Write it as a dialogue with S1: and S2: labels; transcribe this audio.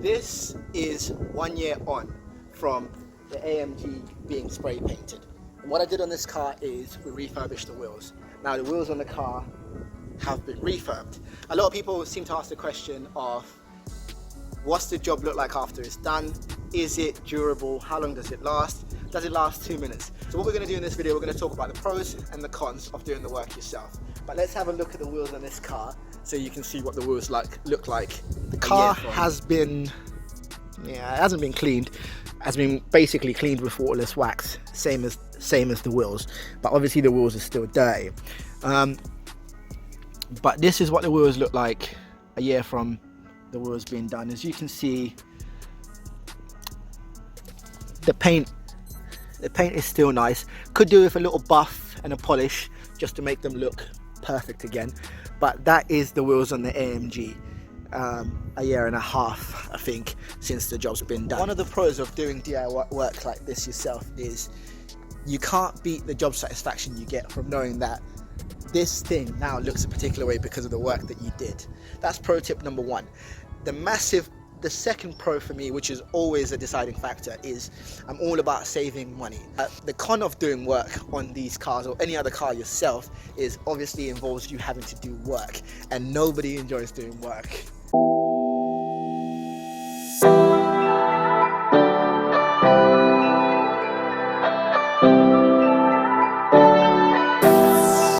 S1: This is 1 year on from the AMG being spray painted. And what I did on this car is we refurbished the wheels. Now the wheels on the car have been refurbed. A lot of people seem to ask the question of what's the job look like after it's done? Is it durable? How long does it last? Does it last 2 minutes? So what we're going to do in this video, we're going to talk about the pros and the cons of doing the work yourself. But let's have a look at the wheels on this car so you can see what the wheels look like. The car has been, it hasn't been cleaned. Has been basically cleaned with waterless wax, same as the wheels. But obviously the wheels are still dirty. But this is what the wheels look like a year from the wheels being done. As you can see, the paint is still nice. Could do with a little buff and a polish just to make them look perfect again. But that is the wheels on the AMG. A year and a half, I think, since the job's been done. One of the pros of doing DIY work like this yourself is you can't beat the job satisfaction you get from knowing that this thing now looks a particular way because of the work that you did. That's pro tip number one. The second pro for me, which is always a deciding factor, is I'm all about saving money. The con of doing work on these cars or any other car yourself is obviously involves you having to do work, and nobody enjoys doing work.